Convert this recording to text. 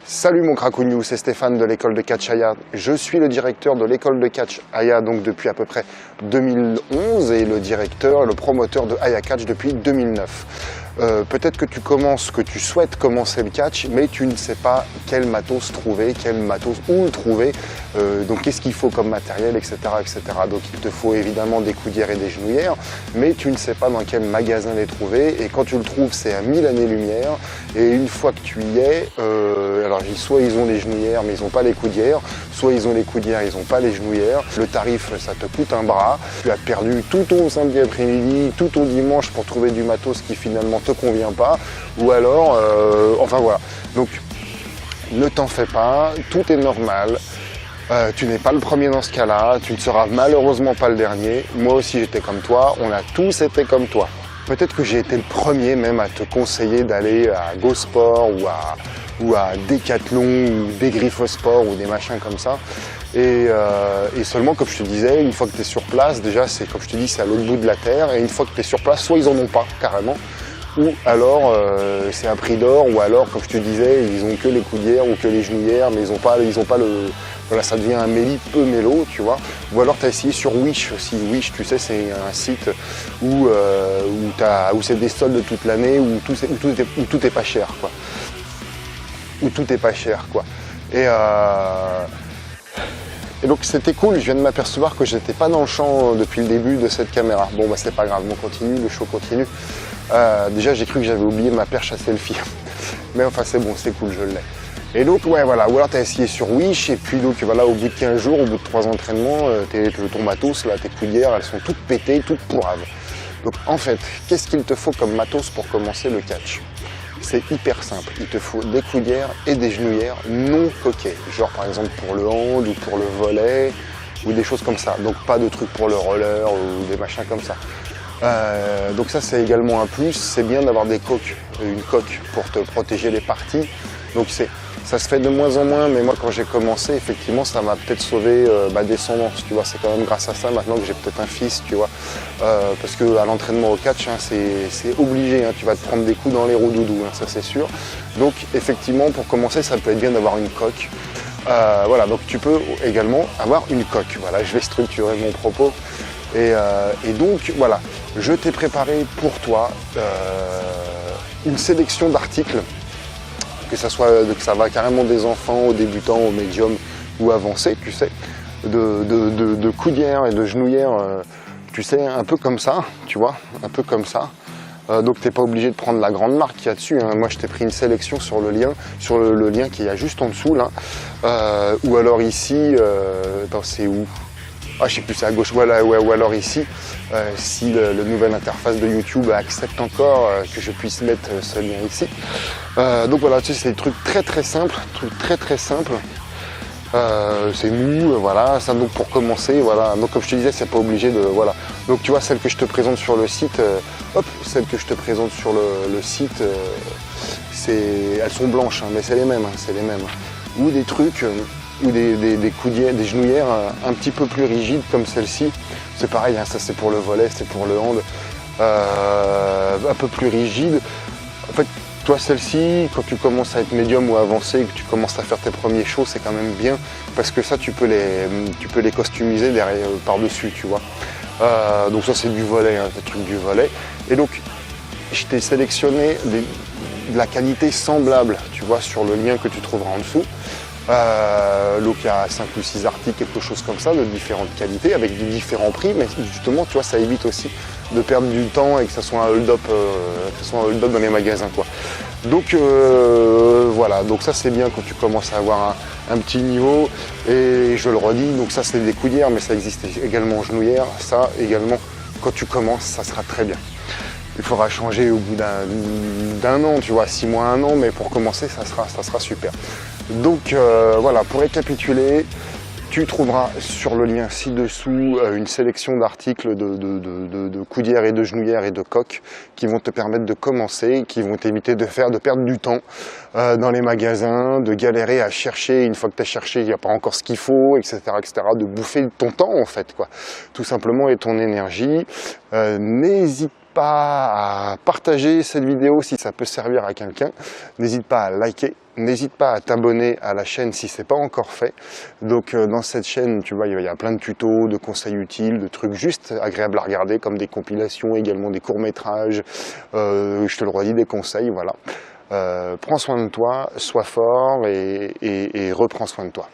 Salut mon Cracognou, c'est Stéphane de l'école de catch Aya. Je suis le directeur de l'école de catch Aya donc depuis à peu près 2011 et le directeur et le promoteur de Aya Catch depuis 2009. Peut-être que tu souhaites commencer le catch, mais tu ne sais pas quel matos trouver, où le trouver, donc qu'est-ce qu'il faut comme matériel, etc., etc. Donc il te faut évidemment des coudières et des genouillères, mais tu ne sais pas dans quel magasin les trouver, et quand tu le trouves, c'est à 1000 années-lumière, et une fois que tu y es, alors soit ils ont les genouillères, mais ils n'ont pas les coudières, soit ils ont les coudières, ils n'ont pas les genouillères, le tarif, ça te coûte un bras, tu as perdu tout ton samedi après-midi, tout ton dimanche pour trouver du matos qui finalement te convient pas, ou alors, enfin voilà. Donc, ne t'en fais pas, tout est normal. Tu n'es pas le premier dans ce cas-là, tu ne seras malheureusement pas le dernier. Moi aussi j'étais comme toi, on a tous été comme toi. Peut-être que j'ai été le premier même à te conseiller d'aller à Go Sport ou à Decathlon ou des Griffosport ou des machins comme ça. Et seulement, comme je te disais, une fois que tu es sur place, déjà c'est comme je te dis, c'est à l'autre bout de la terre, et une fois que tu es sur place, soit ils en ont pas carrément, ou alors c'est un prix d'or, ou alors comme je te disais, ils ont que les coudières ou que les genouillères, mais ils ont pas le. Voilà, ça devient un peu mélo, tu vois. Ou alors tu as essayé sur Wish aussi. Wish, tu sais, c'est un site où c'est des soldes toute l'année, où tout est pas cher, quoi. Où tout est pas cher, quoi. Et donc c'était cool, je viens de m'apercevoir que j'étais pas dans le champ depuis le début de cette caméra. Bon bah c'est pas grave, on continue, le show continue. Déjà j'ai cru que j'avais oublié ma perche à selfie. Mais enfin c'est bon, c'est cool, je l'ai. Et donc ouais voilà, ou alors tu as essayé sur Wish, et puis donc voilà, au bout de 15 jours, au bout de 3 entraînements, ton matos, là, tes coudières, elles sont toutes pétées, toutes pourraves. Donc en fait, qu'est-ce qu'il te faut comme matos pour commencer le catch? C'est hyper simple, il te faut des coudières et des genouillères non coquées, genre par exemple pour le hand ou pour le volley ou des choses comme ça, donc pas de trucs pour le roller ou des machins comme ça. Donc ça c'est également un plus, c'est bien d'avoir des coques, une coque pour te protéger les parties, donc ça se fait de moins en moins, mais moi quand j'ai commencé, effectivement ça m'a peut-être sauvé ma descendance, tu vois, c'est quand même grâce à ça maintenant que j'ai peut-être un fils, tu vois, parce qu'à l'entraînement au catch, hein, c'est obligé, hein, tu vas te prendre des coups dans les roues doudou, hein, ça c'est sûr. Donc effectivement pour commencer ça peut être bien d'avoir une coque, voilà, donc tu peux également avoir une coque, voilà, je vais structurer mon propos, et donc voilà, je t'ai préparé pour toi une sélection d'articles, que ça va carrément des enfants aux débutants, aux médiums ou avancés, tu sais, de coudières et de genouillères, tu sais, un peu comme ça, tu vois, un peu comme ça. Donc tu n'es pas obligé de prendre la grande marque qu'il y a dessus, hein. Moi je t'ai pris une sélection sur le lien qu'il y a juste en dessous là, ou alors ici, attends c'est où? Ah, je sais plus, c'est à gauche, voilà, ouais, ou alors ici, si la nouvelle interface de YouTube accepte encore que je puisse mettre ce lien ici. Donc voilà, tu sais, c'est des trucs très simples, c'est mou, voilà, ça donc pour commencer, voilà, donc comme je te disais, c'est pas obligé de, voilà. Donc tu vois, celles que je te présente sur le site, celles que je te présente sur le site, elles sont blanches, hein, mais c'est les mêmes, ou des trucs... ou des coudières, des genouillères un petit peu plus rigides comme celle-ci. C'est pareil, hein, ça c'est pour le volley, c'est pour le hand. Un peu plus rigide. En fait, toi celle-ci, quand tu commences à être médium ou avancé et que tu commences à faire tes premiers shows, c'est quand même bien parce que ça tu peux les customiser derrière, par-dessus, tu vois. Donc ça c'est du volley, hein, des trucs du volley. Et donc je t'ai sélectionné de la qualité semblable, tu vois, sur le lien que tu trouveras en dessous. Donc il y a 5 ou 6 articles, quelque chose comme ça, de différentes qualités, avec des différents prix, mais justement, tu vois, ça évite aussi de perdre du temps et que ça soit un hold-up dans les magasins, quoi. Donc voilà, donc ça c'est bien quand tu commences à avoir un petit niveau, et je le redis, donc ça c'est des coudières, mais ça existe également en genouillère, ça également, quand tu commences, ça sera très bien. Il faudra changer au bout d'un an, tu vois, 6 mois, 1 an, mais pour commencer, ça sera super. Donc voilà, pour récapituler, tu trouveras sur le lien ci-dessous une sélection d'articles de coudières et de genouillères et de coques qui vont te permettre de commencer, qui vont t'éviter de perdre du temps dans les magasins, de galérer à chercher, une fois que tu as cherché, il n'y a pas encore ce qu'il faut, etc., de bouffer ton temps en fait, quoi, tout simplement, et ton énergie. N'hésite pas à partager cette vidéo si ça peut servir à quelqu'un. N'hésite pas à liker. N'hésite pas à t'abonner à la chaîne si c'est pas encore fait. Donc dans cette chaîne, tu vois, il y a plein de tutos, de conseils utiles, de trucs juste agréables à regarder, comme des compilations, également des courts-métrages, je te le redis, des conseils, voilà. Prends soin de toi, sois fort et reprends soin de toi.